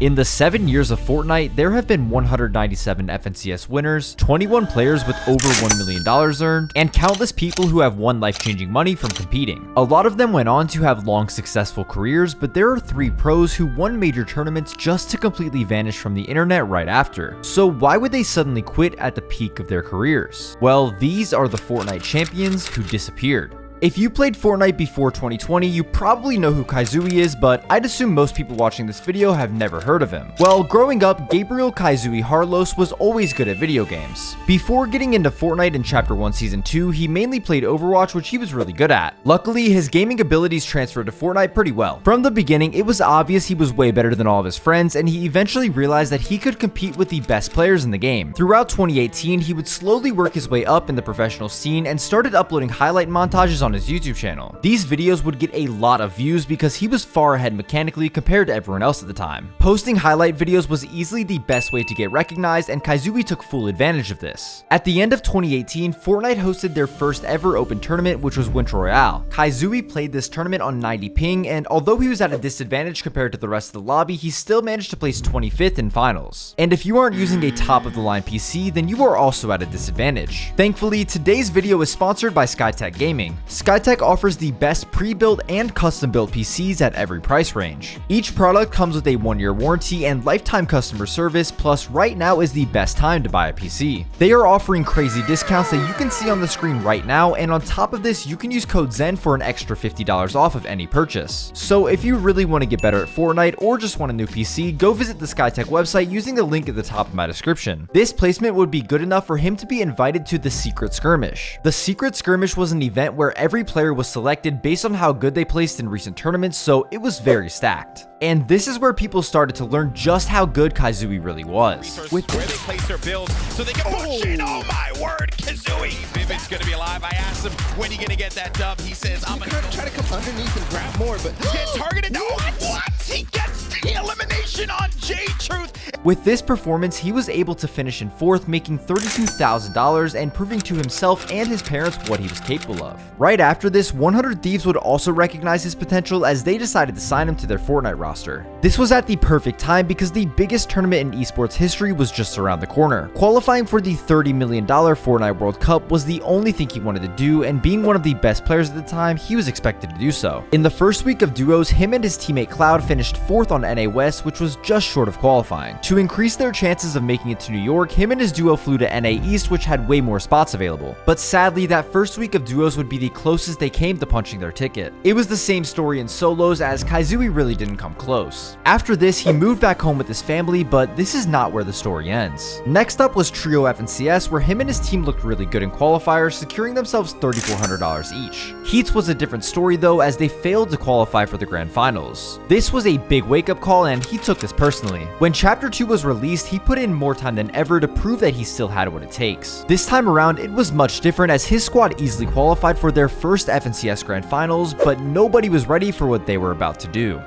In the 7 years of Fortnite, there have been 197 FNCS winners, 21 players with over $1 million earned, and countless people who have won life-changing money from competing. A lot of them went on to have long, successful careers, but there are 3 pros who won major tournaments just to completely vanish from the internet right after. So why would they suddenly quit at the peak of their careers? Well, these are the Fortnite champions who disappeared. If you played Fortnite before 2020, you probably know who Kaizui is, but I'd assume most people watching this video have never heard of him. Well, growing up, Gabriel Kaizui Harlos was always good at video games. Before getting into Fortnite in Chapter 1 Season 2, he mainly played Overwatch, which he was really good at. Luckily, his gaming abilities transferred to Fortnite pretty well. From the beginning, it was obvious he was way better than all of his friends, and he eventually realized that he could compete with the best players in the game. Throughout 2018, he would slowly work his way up in the professional scene and started uploading highlight montages on his YouTube channel. These videos would get a lot of views because he was far ahead mechanically compared to everyone else at the time. Posting highlight videos was easily the best way to get recognized, and Kaizui took full advantage of this. At the end of 2018, Fortnite hosted their first ever open tournament, which was Winter Royale. Kaizui played this tournament on 90 ping, and although he was at a disadvantage compared to the rest of the lobby, he still managed to place 25th in finals. And if you aren't using a top-of-the-line PC, then you are also at a disadvantage. Thankfully, today's video is sponsored by Skytech Gaming. Skytech offers the best pre-built and custom-built PCs at every price range. Each product comes with a 1-year warranty and lifetime customer service, plus right now is the best time to buy a PC. They are offering crazy discounts that you can see on the screen right now, and on top of this, you can use code ZEN for an extra $50 off of any purchase. So if you really want to get better at Fortnite or just want a new PC, go visit the Skytech website using the link at the top of my description. This placement would be good enough for him to be invited to the Secret Skirmish. The Secret Skirmish was an event where every player was selected based on how good they placed in recent tournaments, so it was very stacked. And this is where people started to learn just how good Kaizui really was. With where they place their builds so they can push in. Oh my word, Kaizui! Vivid's gonna be alive. I asked him when you gonna get that dub. He says, I'm gonna try to come underneath and grab more, but get targeted. No, what? He gets the elimination on J-Truth. With this performance, he was able to finish in 4th, making $32,000 and proving to himself and his parents what he was capable of. Right after this, 100 Thieves would also recognize his potential as they decided to sign him to their Fortnite roster. This was at the perfect time because the biggest tournament in esports history was just around the corner. Qualifying for the $30 million Fortnite World Cup was the only thing he wanted to do, and being one of the best players at the time, he was expected to do so. In the first week of duos, him and his teammate Cloud finished 4th on NA West, which was just short of qualifying. To increase their chances of making it to New York, him and his duo flew to NA East, which had way more spots available. But sadly, that first week of duos would be the closest they came to punching their ticket. It was the same story in solos, as Kaizui really didn't come close. After this, he moved back home with his family, but this is not where the story ends. Next up was Trio FNCS, where him and his team looked really good in qualifiers, securing themselves $3,400 each. Heats was a different story though, as they failed to qualify for the grand finals. This was a big wake-up call, and he took this personally. When Chapter 2 was released, he put in more time than ever to prove that he still had what it takes. This time around, it was much different, as his squad easily qualified for their first FNCS grand finals, but nobody was ready for what they were about to do.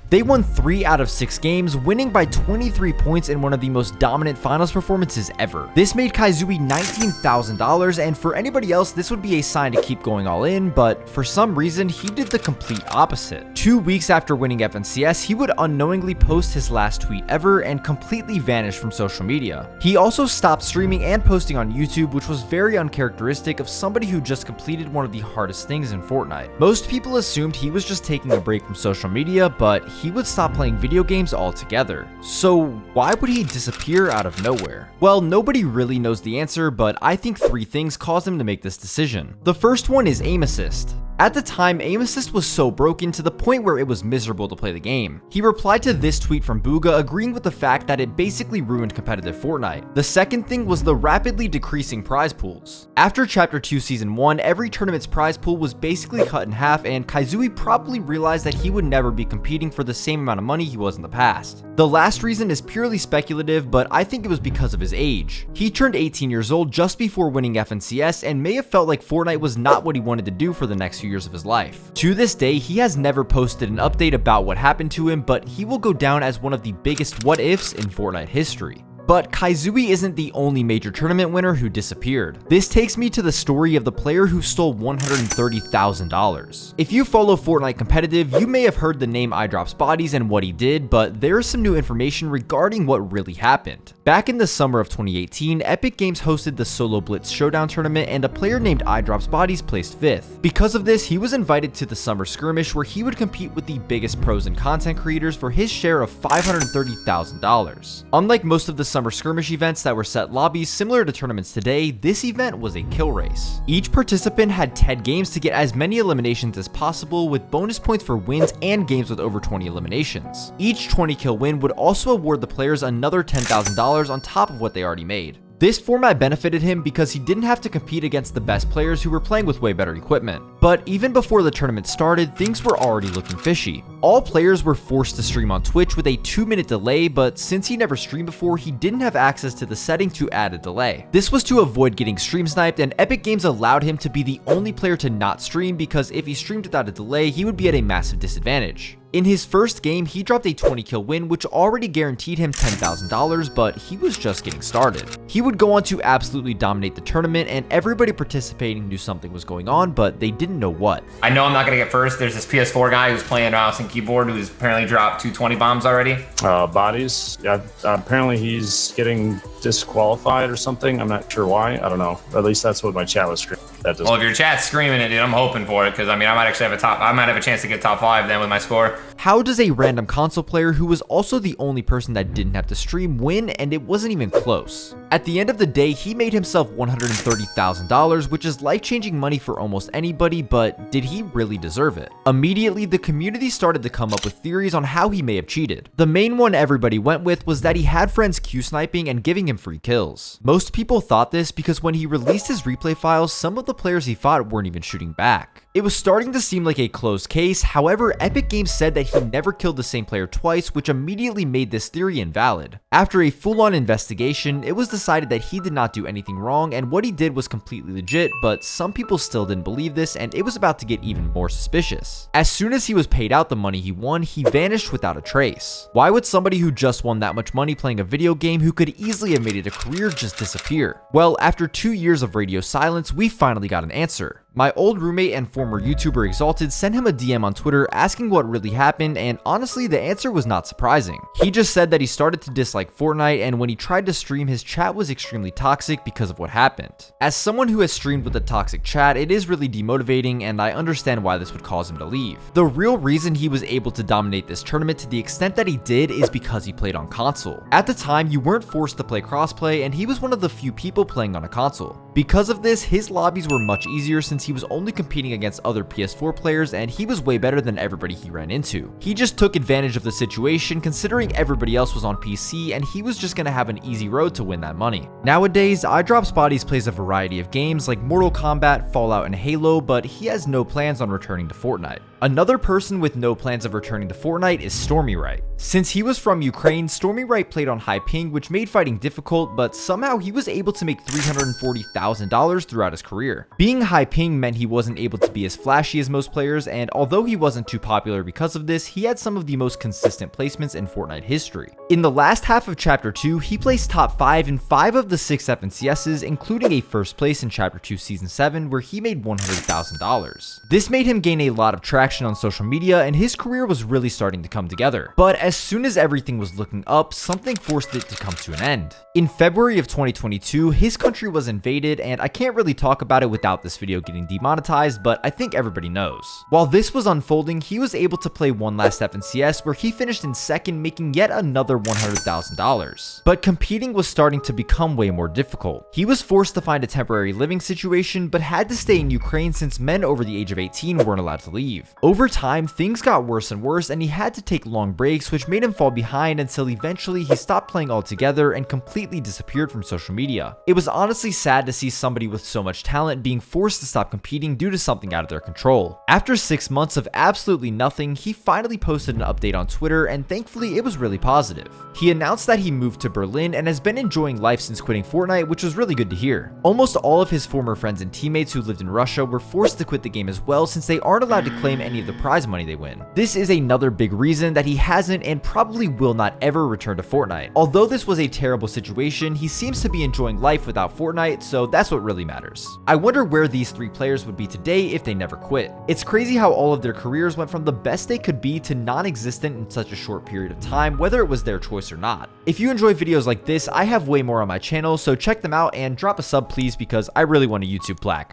They won 3 out of 6 games, winning by 23 points in one of the most dominant finals performances ever. This made Kaizui $19,000, and for anybody else, this would be a sign to keep going all in, but for some reason, he did the complete opposite. 2 weeks after winning FNCS, he would unknowingly post his last tweet ever and completely vanish from social media. He also stopped streaming and posting on YouTube, which was very uncharacteristic of somebody who just completed one of the hardest things in Fortnite. Most people assumed he was just taking a break from social media, but he would stop playing video games altogether. So why would he disappear out of nowhere? Well, nobody really knows the answer, but I think 3 things caused him to make this decision. The first one is aim assist. At the time, aim assist was so broken to the point where it was miserable to play the game. He replied to this tweet from Booga agreeing with the fact that it basically ruined competitive Fortnite. The second thing was the rapidly decreasing prize pools. After Chapter 2 Season 1, every tournament's prize pool was basically cut in half, and Kaizui probably realized that he would never be competing for the same amount of money he was in the past. The last reason is purely speculative, but I think it was because of his age. He turned 18 years old just before winning FNCS and may have felt like Fortnite was not what he wanted to do for the next few years of his life. To this day, he has never posted an update about what happened to him, but he will go down as one of the biggest what-ifs in Fortnite history. But Kaizui isn't the only major tournament winner who disappeared. This takes me to the story of the player who stole $130,000. If you follow Fortnite competitive, you may have heard the name iDropsBodies and what he did, but there is some new information regarding what really happened. Back in the summer of 2018, Epic Games hosted the Solo Blitz Showdown tournament and a player named iDropsBodies placed 5th. Because of this, he was invited to the summer skirmish where he would compete with the biggest pros and content creators for his share of $530,000. Unlike most of the summer skirmish events that were set lobbies similar to tournaments today, this event was a kill race. Each participant had 10 games to get as many eliminations as possible, with bonus points for wins and games with over 20 eliminations. Each 20 kill win would also award the players another $10,000 on top of what they already made. This format benefited him because he didn't have to compete against the best players who were playing with way better equipment. But even before the tournament started, things were already looking fishy. All players were forced to stream on Twitch with a 2-minute delay, but since he never streamed before, he didn't have access to the setting to add a delay. This was to avoid getting stream sniped, and Epic Games allowed him to be the only player to not stream because if he streamed without a delay, he would be at a massive disadvantage. In his first game, he dropped a 20 kill win, which already guaranteed him $10,000, but he was just getting started. He would go on to absolutely dominate the tournament, and everybody participating knew something was going on, but they didn't know what. I know I'm not gonna get first. There's this PS4 guy who's playing mouse and keyboard who's apparently dropped 220 bombs already. Bodies. Yeah, apparently he's getting disqualified or something. I'm not sure why. I don't know. At least that's what my chat was screaming. Well, if your chat's screaming it, dude, I'm hoping for it, because I mean, I might actually have I might have a chance to get top 5 then with my score. How does a random console player who was also the only person that didn't have to stream win, and it wasn't even close? At the end of the day, he made himself $130,000, which is life-changing money for almost anybody, but did he really deserve it? Immediately, the community started to come up with theories on how he may have cheated. The main one everybody went with was that he had friends Q-sniping and giving him free kills. Most people thought this because when he released his replay files, some of the players he fought weren't even shooting back. It was starting to seem like a closed case. However, Epic Games said that he never killed the same player twice, which immediately made this theory invalid. After a full-on investigation, it was decided that he did not do anything wrong and what he did was completely legit, but some people still didn't believe this and it was about to get even more suspicious. As soon as he was paid out the money he won, he vanished without a trace. Why would somebody who just won that much money playing a video game who could easily have made it a career just disappear? Well, after 2 years of radio silence, we finally got an answer. My old roommate and former YouTuber Exalted sent him a DM on Twitter asking what really happened, and honestly, the answer was not surprising. He just said that he started to dislike Fortnite, and when he tried to stream, his chat was extremely toxic because of what happened. As someone who has streamed with a toxic chat, it is really demotivating, and I understand why this would cause him to leave. The real reason he was able to dominate this tournament to the extent that he did is because he played on console. At the time, you weren't forced to play crossplay, and he was one of the few people playing on a console. Because of this, his lobbies were much easier since he was only competing against other PS4 players and he was way better than everybody he ran into. He just took advantage of the situation considering everybody else was on PC and he was just gonna have an easy road to win that money. Nowadays, iDropsBodies plays a variety of games like Mortal Kombat, Fallout, and Halo, but he has no plans on returning to Fortnite. Another person with no plans of returning to Fortnite is StormyRight. Since he was from Ukraine, StormyRight played on high ping, which made fighting difficult, but somehow he was able to make $340,000 throughout his career. Being high ping meant he wasn't able to be as flashy as most players, and although he wasn't too popular because of this, he had some of the most consistent placements in Fortnite history. In the last half of Chapter 2, he placed top 5 in 5 of the 6 FNCSs, including a first place in Chapter 2 Season 7, where he made $100,000. This made him gain a lot of traction on social media, and his career was really starting to come together. But as soon as everything was looking up, something forced it to come to an end. In February of 2022, his country was invaded, and I can't really talk about it without this video getting demonetized, but I think everybody knows. While this was unfolding, he was able to play one last FNCS where he finished in second, making yet another $100,000. But competing was starting to become way more difficult. He was forced to find a temporary living situation, but had to stay in Ukraine since men over the age of 18 weren't allowed to leave. Over time, things got worse and worse, and he had to take long breaks, which made him fall behind until eventually he stopped playing altogether and completely disappeared from social media. It was honestly sad to see somebody with so much talent being forced to stop competing due to something out of their control. After 6 months of absolutely nothing, he finally posted an update on Twitter, and thankfully it was really positive. He announced that he moved to Berlin and has been enjoying life since quitting Fortnite, which was really good to hear. Almost all of his former friends and teammates who lived in Russia were forced to quit the game as well, since they aren't allowed to claim any of the prize money they win. This is another big reason that he hasn't and probably will not ever return to Fortnite. Although this was a terrible situation, he seems to be enjoying life without Fortnite, so that's what really matters. I wonder where these 3 players would be today if they never quit. It's crazy how all of their careers went from the best they could be to non-existent in such a short period of time, whether it was their choice or not. If you enjoy videos like this, I have way more on my channel, so check them out and drop a sub please, because I really want a YouTube plaque.